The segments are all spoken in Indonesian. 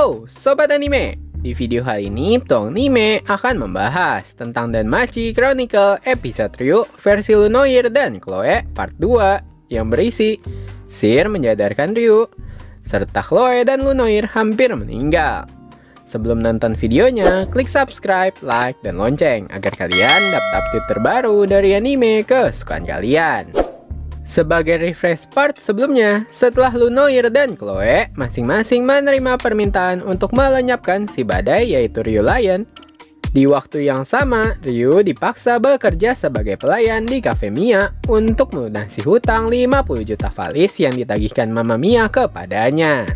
Halo Sobat Anime. Di video kali ini, Tong Anime akan membahas tentang Danmachi Chronicle episode Ryu versi Lunoir dan Chloe part 2 yang berisi Seer menyadarkan Ryu, serta Chloe dan Lunoir hampir meninggal. Sebelum nonton videonya, klik subscribe, like, dan lonceng agar kalian dapat update terbaru dari anime kesukaan kalian. Sebagai refresh part sebelumnya, setelah Lunoir dan Chloe masing-masing menerima permintaan untuk melenyapkan si badai yaitu Ryu Lion, di waktu yang sama Ryu dipaksa bekerja sebagai pelayan di Cafe Mia untuk melunasi hutang 50 juta valis yang ditagihkan Mama Mia kepadanya.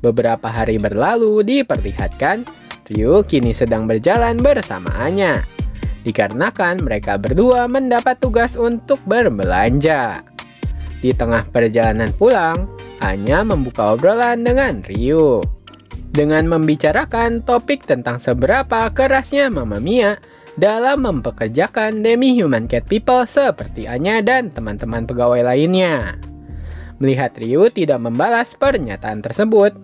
Beberapa hari berlalu diperlihatkan Ryu kini sedang berjalan bersama Anya, dikarenakan mereka berdua mendapat tugas untuk berbelanja. Di tengah perjalanan pulang, Anya membuka obrolan dengan Ryu dengan membicarakan topik tentang seberapa kerasnya Mama Mia dalam mempekerjakan demi-human cat people seperti Anya dan teman-teman pegawai lainnya. Melihat Ryu tidak membalas pernyataan tersebut,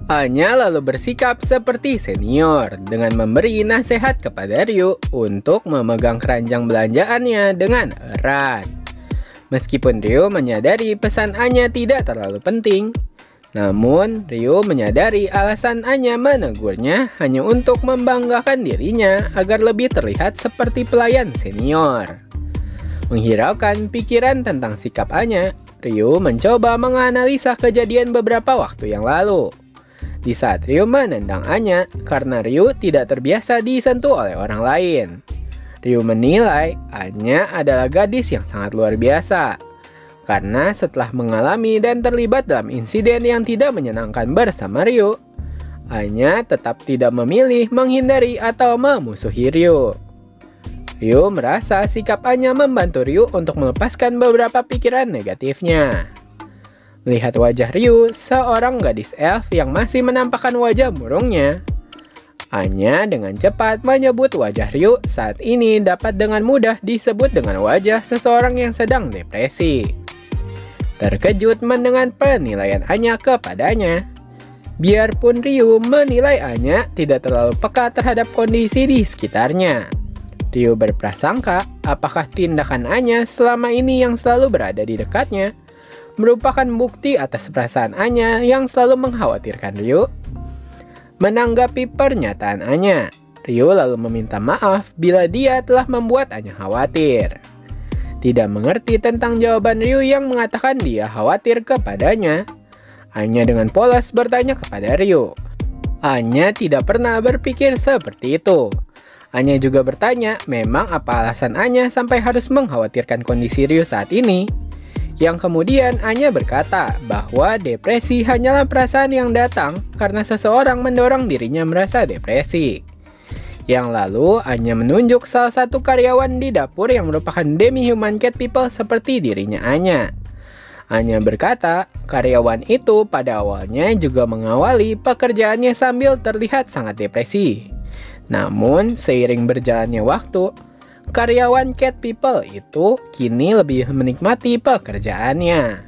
Anya lalu bersikap seperti senior dengan memberi nasihat kepada Ryu untuk memegang keranjang belanjaannya dengan erat. Meskipun Ryu menyadari pesan Anya tidak terlalu penting, namun Ryu menyadari alasan Anya menegurnya hanya untuk membanggakan dirinya agar lebih terlihat seperti pelayan senior. Menghiraukan pikiran tentang sikap Anya, Ryu mencoba menganalisa kejadian beberapa waktu yang lalu. Di saat Ryu menendang Anya karena Ryu tidak terbiasa disentuh oleh orang lain. Ryu menilai Anya adalah gadis yang sangat luar biasa, karena setelah mengalami dan terlibat dalam insiden yang tidak menyenangkan bersama Ryu, Anya tetap tidak memilih menghindari atau memusuhi Ryu. Ryu merasa sikap Anya membantu Ryu untuk melepaskan beberapa pikiran negatifnya. Melihat wajah Ryu, seorang gadis elf yang masih menampakkan wajah murungnya, Anya dengan cepat menyebut wajah Ryu saat ini dapat dengan mudah disebut dengan wajah seseorang yang sedang depresi. Terkejut mendengar penilaian Anya kepadanya, biarpun Ryu menilai Anya tidak terlalu peka terhadap kondisi di sekitarnya, Ryu berprasangka apakah tindakan Anya selama ini yang selalu berada di dekatnya merupakan bukti atas perasaan Anya yang selalu mengkhawatirkan Ryu. Menanggapi pernyataan Anya, Ryu lalu meminta maaf bila dia telah membuat Anya khawatir. Tidak mengerti tentang jawaban Ryu yang mengatakan dia khawatir kepadanya, Anya dengan polos bertanya kepada Ryu. Anya tidak pernah berpikir seperti itu. Anya juga bertanya memang apa alasan Anya sampai harus mengkhawatirkan kondisi Ryu saat ini. Yang kemudian Anya berkata bahwa depresi hanyalah perasaan yang datang karena seseorang mendorong dirinya merasa depresi. Yang lalu Anya menunjuk salah satu karyawan di dapur yang merupakan demi-human cat people seperti dirinya Anya. Anya berkata karyawan itu pada awalnya juga mengawali pekerjaannya sambil terlihat sangat depresi. Namun seiring berjalannya waktu, karyawan cat people itu kini lebih menikmati pekerjaannya.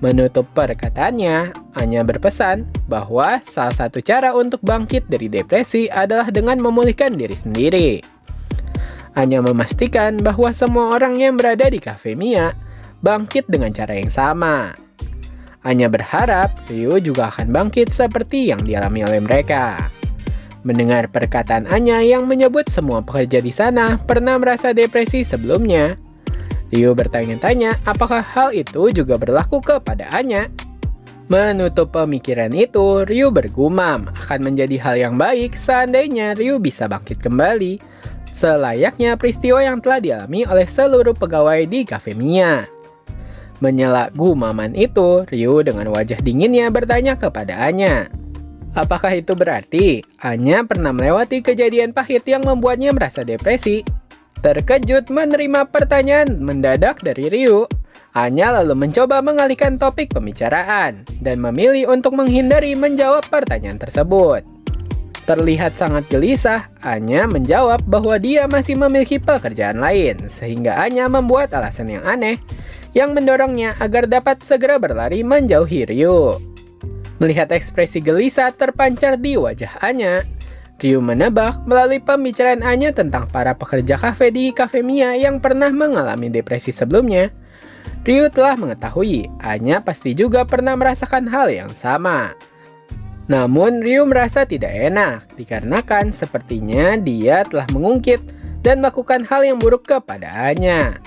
Menutup perkataannya, Anya berpesan bahwa salah satu cara untuk bangkit dari depresi adalah dengan memulihkan diri sendiri. Anya memastikan bahwa semua orang yang berada di Cafe Mia bangkit dengan cara yang sama. Anya berharap Ryu juga akan bangkit seperti yang dialami oleh mereka. Mendengar perkataan Anya yang menyebut semua pekerja di sana pernah merasa depresi sebelumnya, Ryu bertanya-tanya apakah hal itu juga berlaku kepada Anya. Menutup pemikiran itu, Ryu bergumam akan menjadi hal yang baik seandainya Ryu bisa bangkit kembali, selayaknya peristiwa yang telah dialami oleh seluruh pegawai di Cafe Mia. Menyela gumaman itu, Ryu dengan wajah dinginnya bertanya kepada Anya, apakah itu berarti Anya pernah melewati kejadian pahit yang membuatnya merasa depresi? Terkejut menerima pertanyaan mendadak dari Ryu, Anya lalu mencoba mengalihkan topik pembicaraan dan memilih untuk menghindari menjawab pertanyaan tersebut. Terlihat sangat gelisah, Anya menjawab bahwa dia masih memiliki pekerjaan lain, sehingga Anya membuat alasan yang aneh yang mendorongnya agar dapat segera berlari menjauhi Ryu. Melihat ekspresi gelisah terpancar di wajah Anya, Ryu menebak melalui pembicaraan Anya tentang para pekerja kafe di Cafe Mia yang pernah mengalami depresi sebelumnya. Ryu telah mengetahui Anya pasti juga pernah merasakan hal yang sama. Namun Ryu merasa tidak enak dikarenakan sepertinya dia telah mengungkit dan melakukan hal yang buruk kepada Anya.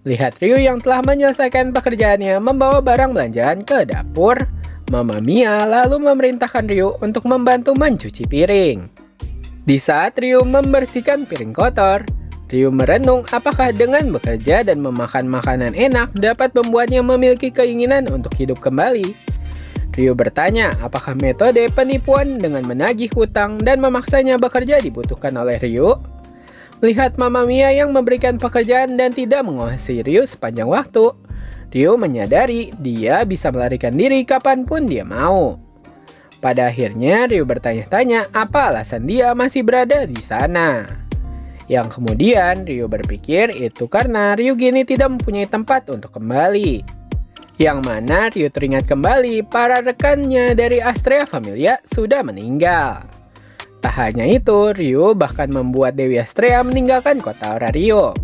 Lihat Ryu yang telah menyelesaikan pekerjaannya membawa barang belanjaan ke dapur, Mama Mia lalu memerintahkan Ryu untuk membantu mencuci piring. Di saat Ryu membersihkan piring kotor, Ryu merenung apakah dengan bekerja dan memakan makanan enak dapat membuatnya memiliki keinginan untuk hidup kembali. Ryu bertanya apakah metode penipuan dengan menagih hutang dan memaksanya bekerja dibutuhkan oleh Ryu. Melihat Mama Mia yang memberikan pekerjaan dan tidak menguasai Ryu sepanjang waktu, Ryu menyadari dia bisa melarikan diri kapanpun dia mau. Pada akhirnya Ryu bertanya-tanya apa alasan dia masih berada di sana. Yang kemudian Ryu berpikir itu karena Ryugini tidak mempunyai tempat untuk kembali. Yang mana Ryu teringat kembali para rekannya dari Astrea Familia sudah meninggal. Tak hanya itu, Ryu bahkan membuat Dewi Astrea meninggalkan kota Orario.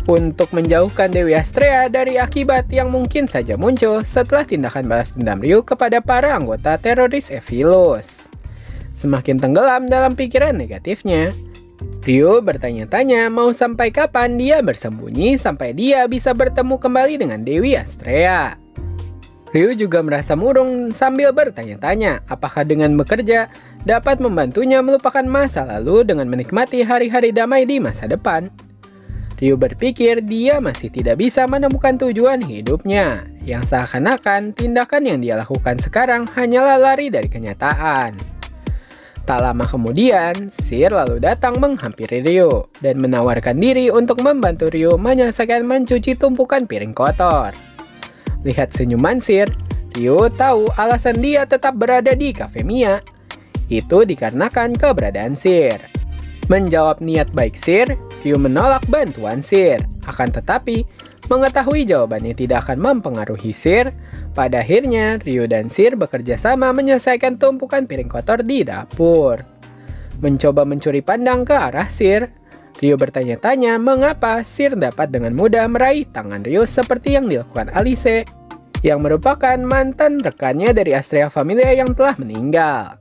Untuk menjauhkan Dewi Astrea dari akibat yang mungkin saja muncul setelah tindakan balas dendam Ryu kepada para anggota teroris Evilus. Semakin tenggelam dalam pikiran negatifnya, Ryu bertanya-tanya mau sampai kapan dia bersembunyi sampai dia bisa bertemu kembali dengan Dewi Astrea. Ryu juga merasa murung sambil bertanya-tanya apakah dengan bekerja dapat membantunya melupakan masa lalu dengan menikmati hari-hari damai di masa depan. Ryu berpikir dia masih tidak bisa menemukan tujuan hidupnya, yang seakan-akan tindakan yang dia lakukan sekarang hanyalah lari dari kenyataan. Tak lama kemudian, Sir lalu datang menghampiri Ryu dan menawarkan diri untuk membantu Ryu menyelesaikan mencuci tumpukan piring kotor. Lihat senyuman Sir, Ryu tahu alasan dia tetap berada di Cafe Mia. Itu dikarenakan keberadaan Sir. Menjawab niat baik Sir, Ryu menolak bantuan Sir. Akan tetapi, mengetahui jawabannya tidak akan mempengaruhi Sir, pada akhirnya Ryu dan Sir bekerja sama menyelesaikan tumpukan piring kotor di dapur. Mencoba mencuri pandang ke arah Sir, Ryu bertanya-tanya mengapa Sir dapat dengan mudah meraih tangan Ryu seperti yang dilakukan Alice, yang merupakan mantan rekannya dari Astrea Familia yang telah meninggal.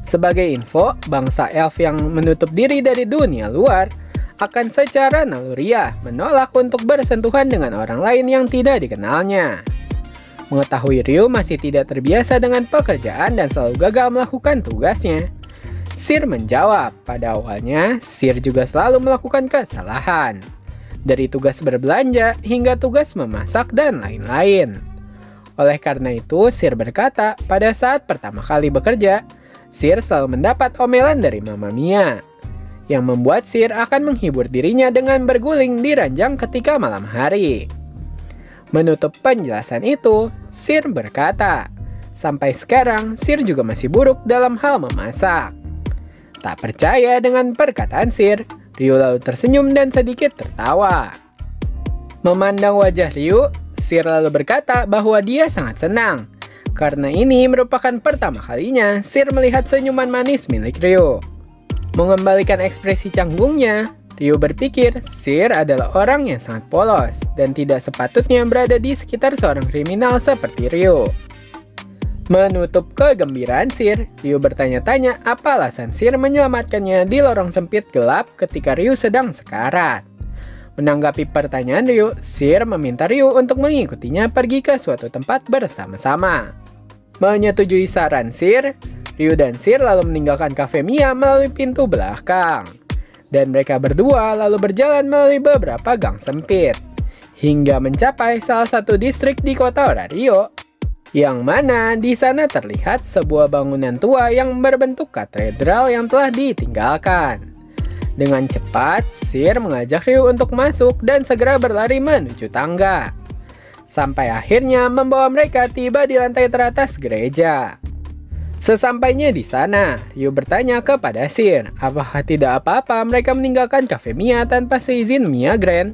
Sebagai info, bangsa elf yang menutup diri dari dunia luar akan secara naluriah menolak untuk bersentuhan dengan orang lain yang tidak dikenalnya. Mengetahui Ryu masih tidak terbiasa dengan pekerjaan dan selalu gagal melakukan tugasnya, Sir menjawab pada awalnya Sir juga selalu melakukan kesalahan. Dari tugas berbelanja hingga tugas memasak dan lain-lain. Oleh karena itu, Sir berkata pada saat pertama kali bekerja, Sir selalu mendapat omelan dari Mama Mia, yang membuat Sir akan menghibur dirinya dengan berguling di ranjang ketika malam hari. Menutup penjelasan itu, Sir berkata, sampai sekarang Sir juga masih buruk dalam hal memasak. Tak percaya dengan perkataan Sir, Ryu lalu tersenyum dan sedikit tertawa. Memandang wajah Ryu, Sir lalu berkata bahwa dia sangat senang. Karena ini merupakan pertama kalinya Sir melihat senyuman manis milik Ryu. Mengembalikan ekspresi canggungnya, Ryu berpikir Sir adalah orang yang sangat polos dan tidak sepatutnya berada di sekitar seorang kriminal seperti Ryu. Menutup kegembiraan Sir, Ryu bertanya-tanya apa alasan Sir menyelamatkannya di lorong sempit gelap ketika Ryu sedang sekarat. Menanggapi pertanyaan Ryu, Sir meminta Ryu untuk mengikutinya pergi ke suatu tempat bersama-sama. Menyetujui saran Sir, Ryu dan Sir lalu meninggalkan Cafe Mia melalui pintu belakang. Dan mereka berdua lalu berjalan melalui beberapa gang sempit, hingga mencapai salah satu distrik di kota Orario, yang mana di sana terlihat sebuah bangunan tua yang berbentuk katedral yang telah ditinggalkan. Dengan cepat, Sir mengajak Ryu untuk masuk dan segera berlari menuju tangga. Sampai akhirnya membawa mereka tiba di lantai teratas gereja. Sesampainya di sana, Ryu bertanya kepada Sir, apakah tidak apa-apa mereka meninggalkan Cafe Mia tanpa seizin Mia Grand?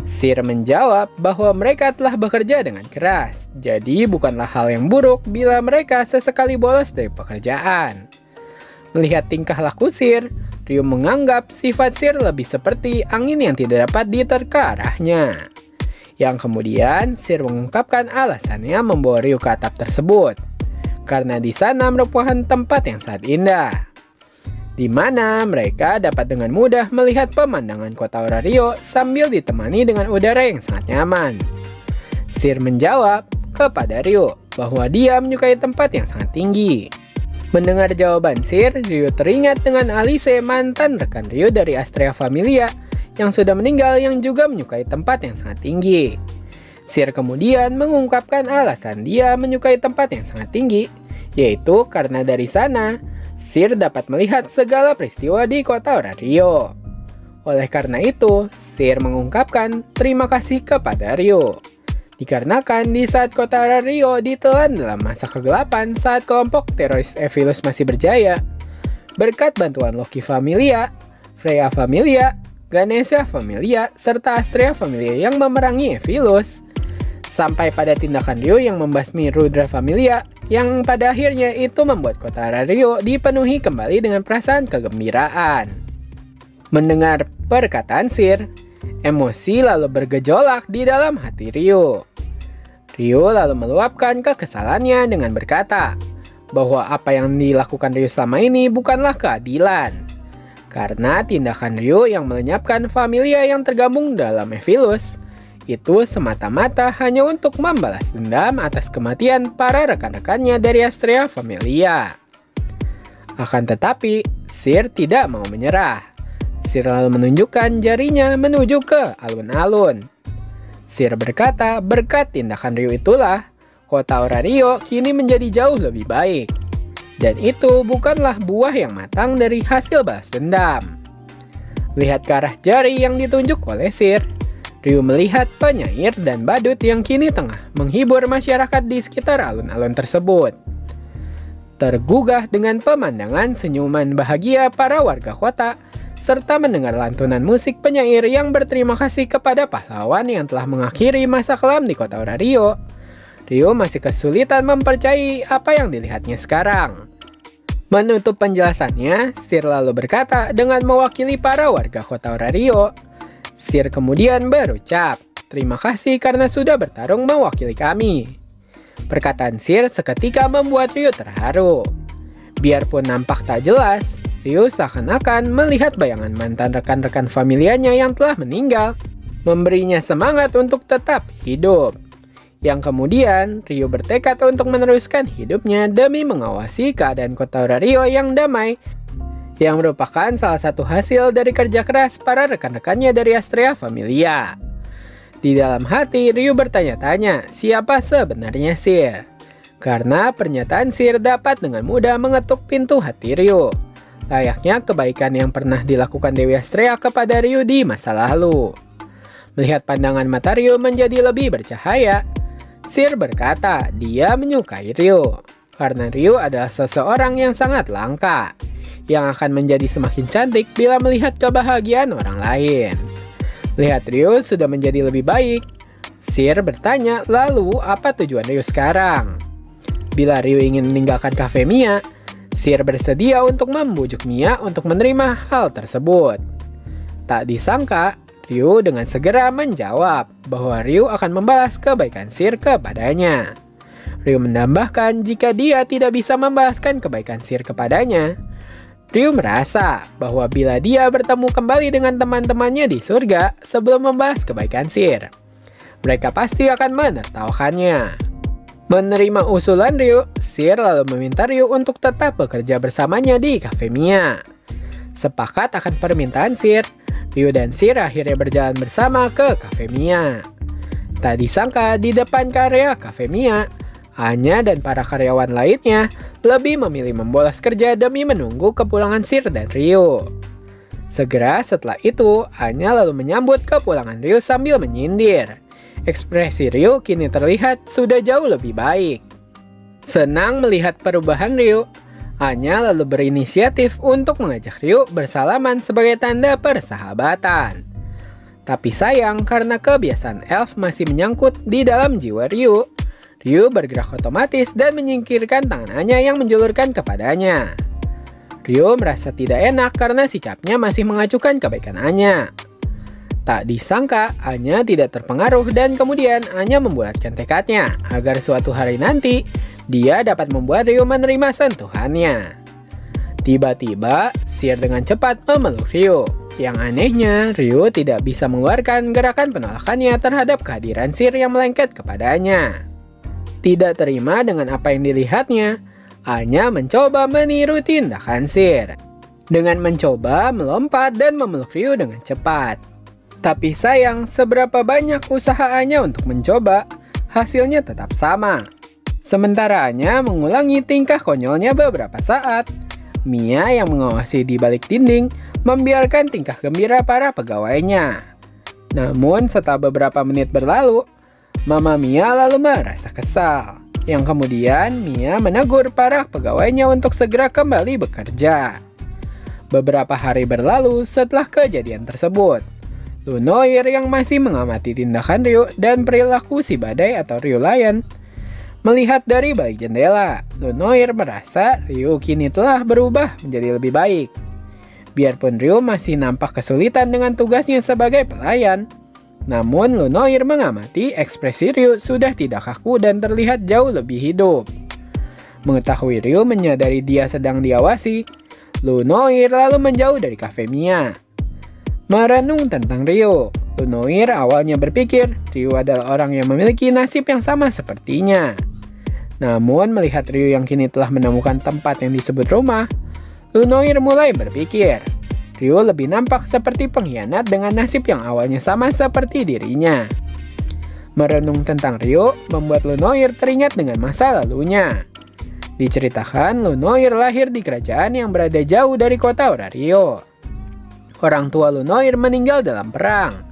Sir menjawab bahwa mereka telah bekerja dengan keras, jadi bukanlah hal yang buruk bila mereka sesekali bolos dari pekerjaan. Melihat tingkah laku Sir, Ryu menganggap sifat Sir lebih seperti angin yang tidak dapat diterka arahnya. Yang kemudian Sir mengungkapkan alasannya membawa Ryu ke atap tersebut, karena di sana merupakan tempat yang sangat indah, di mana mereka dapat dengan mudah melihat pemandangan kota Orario sambil ditemani dengan udara yang sangat nyaman. Sir menjawab kepada Ryu bahwa dia menyukai tempat yang sangat tinggi. Mendengar jawaban Sir, Ryu teringat dengan Alice, mantan rekan Ryu dari Astrea Familia yang sudah meninggal, yang juga menyukai tempat yang sangat tinggi. Sir kemudian mengungkapkan alasan dia menyukai tempat yang sangat tinggi, yaitu karena dari sana Sir dapat melihat segala peristiwa di kota Orario. Oleh karena itu, Sir mengungkapkan terima kasih kepada Ryu. Dikarenakan di saat kota Orario ditelan dalam masa kegelapan saat kelompok teroris Evilus masih berjaya, berkat bantuan Loki Familia, Freya Familia, Ganesha Familia, serta Astrea Familia yang memerangi Evilus, sampai pada tindakan Ryu yang membasmi Rudra Familia, yang pada akhirnya itu membuat kota Orario dipenuhi kembali dengan perasaan kegembiraan. Mendengar perkataan Sir, emosi lalu bergejolak di dalam hati Ryu. Ryu lalu meluapkan kekesalannya dengan berkata bahwa apa yang dilakukan Ryu selama ini bukanlah keadilan, karena tindakan Ryu yang melenyapkan Familia yang tergabung dalam Evilus itu semata-mata hanya untuk membalas dendam atas kematian para rekan-rekannya dari Astrea Familia. Akan tetapi, Sir tidak mau menyerah. Sir lalu menunjukkan jarinya menuju ke alun-alun. Sir berkata berkat tindakan Ryu itulah kota Orario kini menjadi jauh lebih baik. Dan itu bukanlah buah yang matang dari hasil balas dendam. Lihat ke arah jari yang ditunjuk oleh Sir, Ryu melihat penyair dan badut yang kini tengah menghibur masyarakat di sekitar alun-alun tersebut. Tergugah dengan pemandangan senyuman bahagia para warga kota, serta mendengar lantunan musik penyair yang berterima kasih kepada pahlawan yang telah mengakhiri masa kelam di kota Orario, Ryu masih kesulitan mempercayai apa yang dilihatnya sekarang. Menutup penjelasannya, Sir lalu berkata dengan mewakili para warga kota Orario. Sir kemudian berucap, terima kasih karena sudah bertarung mewakili kami. Perkataan Sir seketika membuat Ryu terharu. Biarpun nampak tak jelas, Ryu seakan-akan melihat bayangan mantan rekan-rekan familianya yang telah meninggal, memberinya semangat untuk tetap hidup. Yang kemudian, Ryu bertekad untuk meneruskan hidupnya demi mengawasi keadaan kota Orario yang damai, yang merupakan salah satu hasil dari kerja keras para rekan-rekannya dari Astrea Familia. Di dalam hati, Ryu bertanya-tanya siapa sebenarnya Sir, karena pernyataan Sir dapat dengan mudah mengetuk pintu hati Ryu, layaknya kebaikan yang pernah dilakukan Dewi Astrea kepada Ryu di masa lalu. Melihat pandangan mata Ryu menjadi lebih bercahaya, Sir berkata dia menyukai Ryu, karena Ryu adalah seseorang yang sangat langka, yang akan menjadi semakin cantik bila melihat kebahagiaan orang lain. Lihat Ryu sudah menjadi lebih baik, Sir bertanya lalu apa tujuan Ryu sekarang. Bila Ryu ingin meninggalkan Cafe Mia, Sir bersedia untuk membujuk Mia untuk menerima hal tersebut. Tak disangka, Ryu dengan segera menjawab bahwa Ryu akan membalas kebaikan Sir kepadanya. Ryu menambahkan jika dia tidak bisa membalaskan kebaikan Sir kepadanya, Ryu merasa bahwa bila dia bertemu kembali dengan teman-temannya di surga sebelum membahas kebaikan Sir, mereka pasti akan menertawakannya. Menerima usulan Ryu, Sir lalu meminta Ryu untuk tetap bekerja bersamanya di Cafe Mia. Sepakat akan permintaan Sir, Ryu dan Sir akhirnya berjalan bersama ke Cafe Mia. Tak disangka di depan area Cafe Mia, Anya dan para karyawan lainnya lebih memilih membolos kerja demi menunggu kepulangan Sir dan Ryu. Segera setelah itu, Anya lalu menyambut kepulangan Ryu sambil menyindir. Ekspresi Ryu kini terlihat sudah jauh lebih baik. Senang melihat perubahan Ryu, Anya lalu berinisiatif untuk mengajak Ryu bersalaman sebagai tanda persahabatan. Tapi sayang karena kebiasaan elf masih menyangkut di dalam jiwa Ryu. Ryu bergerak otomatis dan menyingkirkan tangannya yang menjulurkan kepadanya. Ryu merasa tidak enak karena sikapnya masih mengacuhkan kebaikan Anya. Tak disangka, Anya tidak terpengaruh dan kemudian Anya membulatkan tekadnya agar suatu hari nanti dia dapat membuat Ryu menerima sentuhannya. Tiba-tiba, Seer dengan cepat memeluk Ryu. Yang anehnya, Ryu tidak bisa mengeluarkan gerakan penolakannya terhadap kehadiran Seer yang melengket kepadanya. Tidak terima dengan apa yang dilihatnya, Anya mencoba meniru tindakan Seer dengan mencoba melompat dan memeluk Ryu dengan cepat. Tapi sayang, seberapa banyak usaha Anya untuk mencoba, hasilnya tetap sama. Sementara Anya mengulangi tingkah konyolnya beberapa saat, Mia yang mengawasi di balik dinding membiarkan tingkah gembira para pegawainya. Namun setelah beberapa menit berlalu, Mama Mia lalu merasa kesal. Yang kemudian Mia menegur para pegawainya untuk segera kembali bekerja. Beberapa hari berlalu setelah kejadian tersebut. Lunoir yang masih mengamati tindakan Ryu dan perilaku si badai atau Ryu Lion melihat dari balik jendela. Lunoir merasa Ryu kini telah berubah menjadi lebih baik. Biarpun Ryu masih nampak kesulitan dengan tugasnya sebagai pelayan, namun Lunoir mengamati ekspresi Ryu sudah tidak kaku dan terlihat jauh lebih hidup. Mengetahui Ryu menyadari dia sedang diawasi, Lunoir lalu menjauh dari kafe Mia. Merenung tentang Ryu, Lunoir awalnya berpikir Ryu adalah orang yang memiliki nasib yang sama sepertinya. Namun melihat Ryu yang kini telah menemukan tempat yang disebut rumah, Lunoir mulai berpikir Ryu lebih nampak seperti pengkhianat dengan nasib yang awalnya sama seperti dirinya. Merenung tentang Ryu membuat Lunoir teringat dengan masa lalunya. Diceritakan Lunoir lahir di kerajaan yang berada jauh dari kota Orario. Orang tua Lunoir meninggal dalam perang,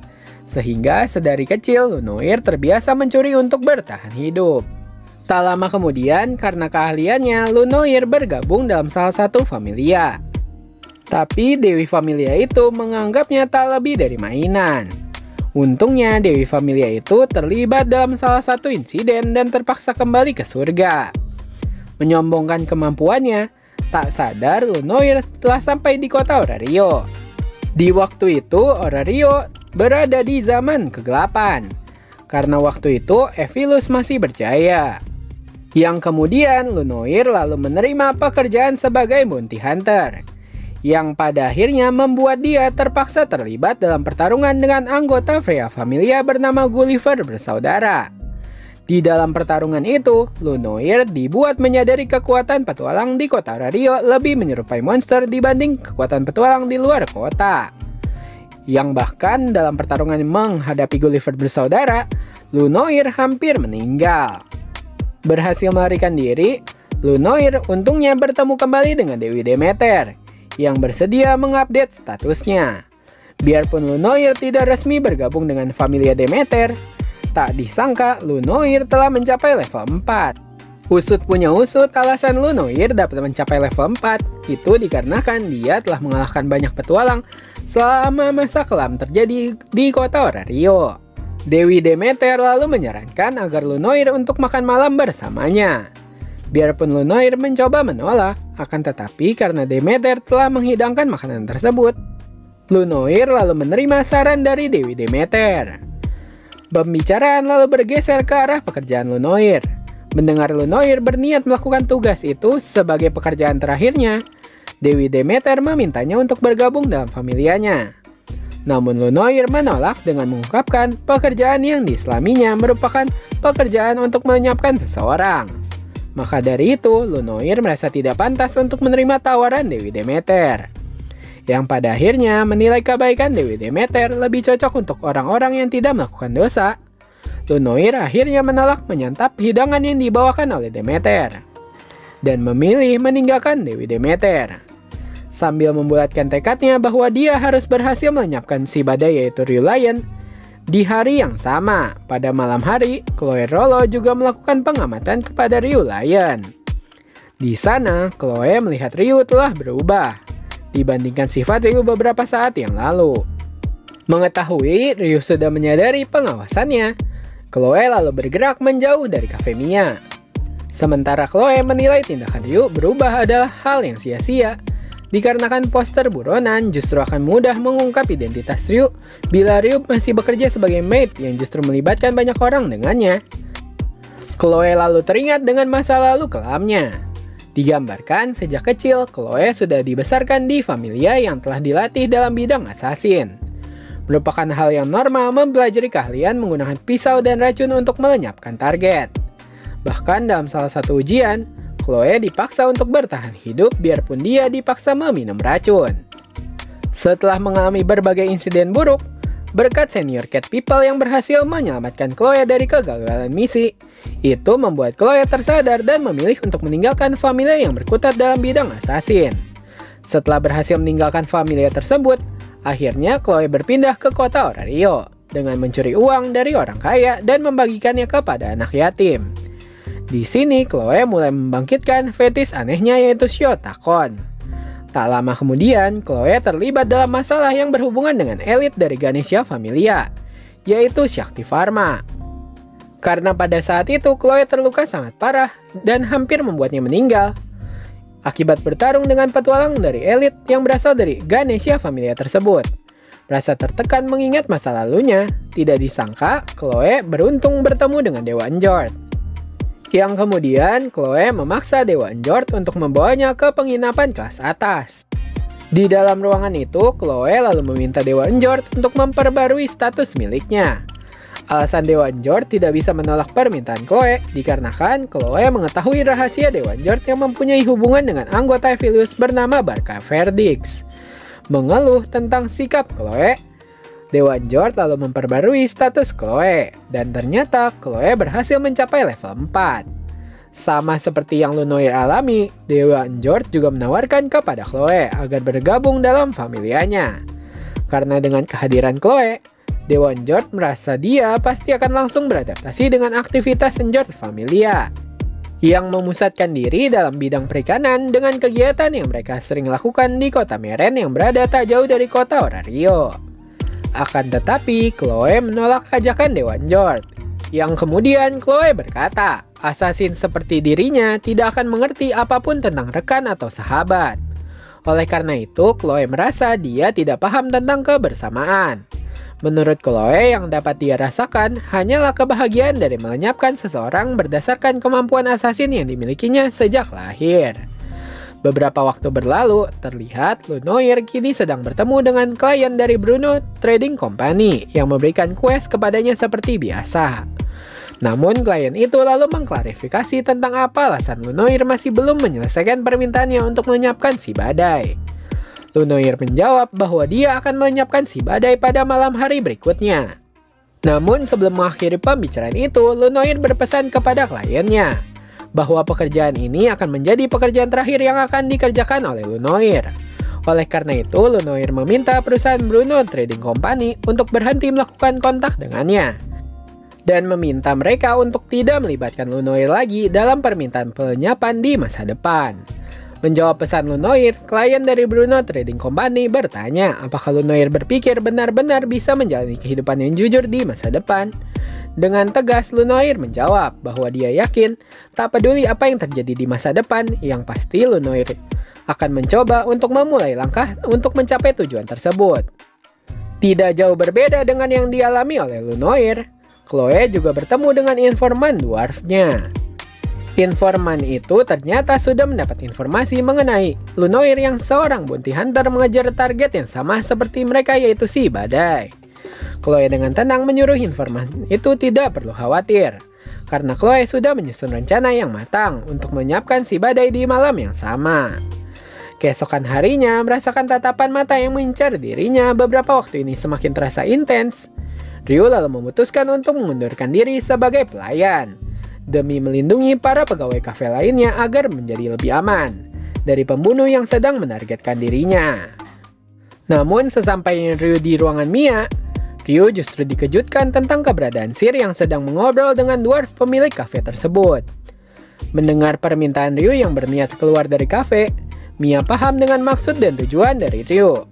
sehingga sedari kecil Lunoir terbiasa mencuri untuk bertahan hidup. Tak lama kemudian, karena keahliannya, Lunoir bergabung dalam salah satu familia. Tapi Dewi Familia itu menganggapnya tak lebih dari mainan. Untungnya Dewi Familia itu terlibat dalam salah satu insiden dan terpaksa kembali ke surga. Menyombongkan kemampuannya, tak sadar Lunoir telah sampai di kota Orario. Di waktu itu, Orario berada di zaman kegelapan, karena waktu itu Evilus masih berjaya. Yang kemudian Lunoir lalu menerima pekerjaan sebagai bounty hunter, yang pada akhirnya membuat dia terpaksa terlibat dalam pertarungan dengan anggota Freya Familia bernama Gulliver bersaudara. Di dalam pertarungan itu, Lunoir dibuat menyadari kekuatan petualang di kota Orario lebih menyerupai monster dibanding kekuatan petualang di luar kota. Yang bahkan dalam pertarungan menghadapi Gulliver bersaudara, Lunoir hampir meninggal. Berhasil melarikan diri, Lunoir untungnya bertemu kembali dengan Dewi Demeter yang bersedia mengupdate statusnya. Biarpun Lunoir tidak resmi bergabung dengan Familia Demeter, tak disangka Lunoir telah mencapai level 4. Usut punya usut, alasan Lunoir dapat mencapai level 4 itu dikarenakan dia telah mengalahkan banyak petualang selama masa kelam terjadi di kota Orario. Dewi Demeter lalu menyarankan agar Lunoir untuk makan malam bersamanya. Biarpun Lunoir mencoba menolak, akan tetapi karena Demeter telah menghidangkan makanan tersebut, Lunoir lalu menerima saran dari Dewi Demeter. Pembicaraan lalu bergeser ke arah pekerjaan Lunoir. Mendengar Lunoir berniat melakukan tugas itu sebagai pekerjaan terakhirnya, Dewi Demeter memintanya untuk bergabung dalam familianya. Namun Lunoir menolak dengan mengungkapkan pekerjaan yang diselaminya merupakan pekerjaan untuk melenyapkan seseorang. Maka dari itu, Lunoir merasa tidak pantas untuk menerima tawaran Dewi Demeter, yang pada akhirnya menilai kebaikan Dewi Demeter lebih cocok untuk orang-orang yang tidak melakukan dosa. Lunoir akhirnya menolak menyantap hidangan yang dibawakan oleh Demeter, dan memilih meninggalkan Dewi Demeter. Sambil membulatkan tekadnya bahwa dia harus berhasil melenyapkan si badai yaitu Ryu Lion. Di hari yang sama, pada malam hari, Chloe Rollo juga melakukan pengamatan kepada Ryu Lion. Di sana, Chloe melihat Ryu telah berubah dibandingkan sifat Ryu beberapa saat yang lalu. Mengetahui Ryu sudah menyadari pengawasannya, Chloe lalu bergerak menjauh dari kafe Mia. Sementara Chloe menilai tindakan Ryu berubah adalah hal yang sia-sia, dikarenakan poster buronan justru akan mudah mengungkap identitas Ryu bila Ryu masih bekerja sebagai maid yang justru melibatkan banyak orang dengannya. Chloe lalu teringat dengan masa lalu kelamnya. Digambarkan sejak kecil, Chloe sudah dibesarkan di familia yang telah dilatih dalam bidang assassin. Merupakan hal yang normal mempelajari keahlian menggunakan pisau dan racun untuk melenyapkan target. Bahkan dalam salah satu ujian, Chloe dipaksa untuk bertahan hidup biarpun dia dipaksa meminum racun. Setelah mengalami berbagai insiden buruk, berkat senior cat people yang berhasil menyelamatkan Chloe dari kegagalan misi, itu membuat Chloe tersadar dan memilih untuk meninggalkan familia yang berkutat dalam bidang assassin. Setelah berhasil meninggalkan familia tersebut, akhirnya Chloe berpindah ke kota Orario dengan mencuri uang dari orang kaya dan membagikannya kepada anak yatim. Di sini Chloe mulai membangkitkan fetis anehnya yaitu Shotakon. Tak lama kemudian, Chloe terlibat dalam masalah yang berhubungan dengan elit dari Ganesha Familia, yaitu Shakti Pharma. Karena pada saat itu Chloe terluka sangat parah dan hampir membuatnya meninggal akibat bertarung dengan petualang dari elit yang berasal dari Ganesha Familia tersebut. Merasa tertekan mengingat masa lalunya, tidak disangka Chloe beruntung bertemu dengan Dewa Njord. Yang kemudian Chloe memaksa Dewa Njord untuk membawanya ke penginapan kelas atas. Di dalam ruangan itu, Chloe lalu meminta Dewa Njord untuk memperbarui status miliknya. Alasan Dewa Njord tidak bisa menolak permintaan Chloe dikarenakan Chloe mengetahui rahasia Dewa Njord yang mempunyai hubungan dengan anggota Evilius bernama Barca Verdix. Mengeluh tentang sikap Chloe, Dewa Njord lalu memperbarui status Chloe dan ternyata Chloe berhasil mencapai level 4. Sama seperti yang Lunoir alami, Dewa Njord juga menawarkan kepada Chloe agar bergabung dalam familianya. Karena dengan kehadiran Chloe, Dewa Njord merasa dia pasti akan langsung beradaptasi dengan aktivitas Njord Familia yang memusatkan diri dalam bidang perikanan dengan kegiatan yang mereka sering lakukan di kota Meren yang berada tak jauh dari kota Orario. Akan tetapi, Chloe menolak ajakan Dewa Njord. Yang kemudian Chloe berkata, assassin seperti dirinya tidak akan mengerti apapun tentang rekan atau sahabat. Oleh karena itu, Chloe merasa dia tidak paham tentang kebersamaan. Menurut Chloe, yang dapat dia rasakan hanyalah kebahagiaan dari melenyapkan seseorang berdasarkan kemampuan assassin yang dimilikinya sejak lahir. Beberapa waktu berlalu, terlihat Lunoir kini sedang bertemu dengan klien dari Bruno Trading Company yang memberikan quest kepadanya seperti biasa. Namun klien itu lalu mengklarifikasi tentang apa alasan Lunoir masih belum menyelesaikan permintaannya untuk melenyapkan si badai. Lunoir menjawab bahwa dia akan melenyapkan si badai pada malam hari berikutnya. Namun sebelum mengakhiri pembicaraan itu, Lunoir berpesan kepada kliennya bahwa pekerjaan ini akan menjadi pekerjaan terakhir yang akan dikerjakan oleh Lunoir. Oleh karena itu, Lunoir meminta perusahaan Bruno Trading Company untuk berhenti melakukan kontak dengannya dan meminta mereka untuk tidak melibatkan Lunoir lagi dalam permintaan pelenyapan di masa depan. Menjawab pesan Lunoir, klien dari Bruno Trading Company bertanya apakah Lunoir berpikir benar-benar bisa menjalani kehidupan yang jujur di masa depan. Dengan tegas, Lunoir menjawab bahwa dia yakin tak peduli apa yang terjadi di masa depan, yang pasti Lunoir akan mencoba untuk memulai langkah untuk mencapai tujuan tersebut. Tidak jauh berbeda dengan yang dialami oleh Lunoir, Chloe juga bertemu dengan informan dwarfnya. Informan itu ternyata sudah mendapat informasi mengenai Lunoir yang seorang bounty hunter mengejar target yang sama seperti mereka yaitu si badai. Chloe dengan tenang menyuruh informan itu tidak perlu khawatir, karena Chloe sudah menyusun rencana yang matang untuk menyiapkan si badai di malam yang sama. Keesokan harinya, merasakan tatapan mata yang mengincar dirinya beberapa waktu ini semakin terasa intens. Ryu lalu memutuskan untuk mengundurkan diri sebagai pelayan demi melindungi para pegawai kafe lainnya agar menjadi lebih aman dari pembunuh yang sedang menargetkan dirinya. Namun sesampainya Ryu di ruangan Mia, Ryu justru dikejutkan tentang keberadaan Sir yang sedang mengobrol dengan dwarf pemilik kafe tersebut. Mendengar permintaan Ryu yang berniat keluar dari kafe, Mia paham dengan maksud dan tujuan dari Ryu.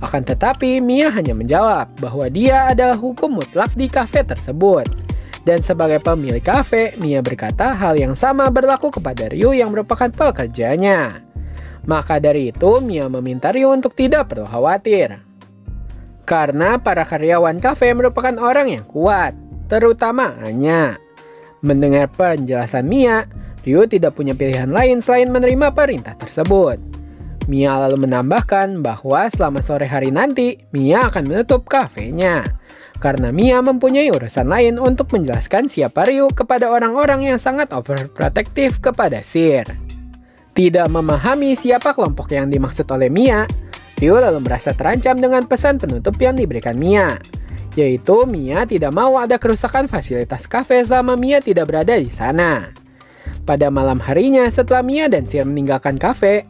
Akan tetapi, Mia hanya menjawab bahwa dia adalah hukum mutlak di kafe tersebut. Dan sebagai pemilik kafe, Mia berkata hal yang sama berlaku kepada Ryu yang merupakan pekerjanya. Maka dari itu, Mia meminta Ryu untuk tidak perlu khawatir. Karena para karyawan kafe merupakan orang yang kuat, terutama Anya. Mendengar penjelasan Mia, Ryu tidak punya pilihan lain selain menerima perintah tersebut. Mia lalu menambahkan bahwa selama sore hari nanti, Mia akan menutup kafenya. Karena Mia mempunyai urusan lain untuk menjelaskan siapa Ryu kepada orang-orang yang sangat overprotective kepada Sir. Tidak memahami siapa kelompok yang dimaksud oleh Mia, Ryu lalu merasa terancam dengan pesan penutup yang diberikan Mia, yaitu Mia tidak mau ada kerusakan fasilitas kafe selama Mia tidak berada di sana. Pada malam harinya setelah Mia dan Sir meninggalkan kafe,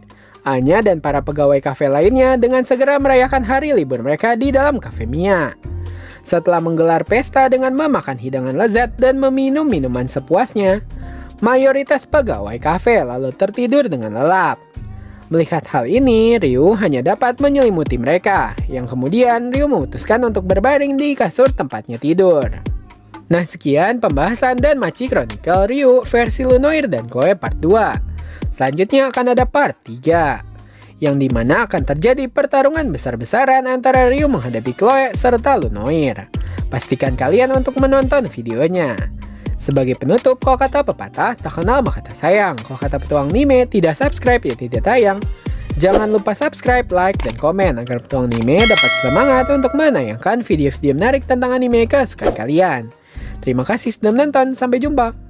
Anya dan para pegawai kafe lainnya dengan segera merayakan hari libur mereka di dalam kafe Mia. Setelah menggelar pesta dengan memakan hidangan lezat dan meminum minuman sepuasnya, mayoritas pegawai kafe lalu tertidur dengan lelap. Melihat hal ini, Ryu hanya dapat menyelimuti mereka, yang kemudian Ryu memutuskan untuk berbaring di kasur tempatnya tidur. Nah, sekian pembahasan Danmachi Chronicle Ryu versi Lunoir dan Chloe part 2. Selanjutnya akan ada part 3, yang dimana akan terjadi pertarungan besar-besaran antara Ryu menghadapi Chloe serta Lunoir. Pastikan kalian untuk menonton videonya. Sebagai penutup, kalau kata pepatah, tak kenal maka tak sayang. Kalau kata petuang anime, tidak subscribe ya tidak tayang. Jangan lupa subscribe, like, dan komen agar petuang anime dapat semangat untuk menayangkan video-video menarik tentang anime kesukaan kalian. Terima kasih sudah menonton, sampai jumpa.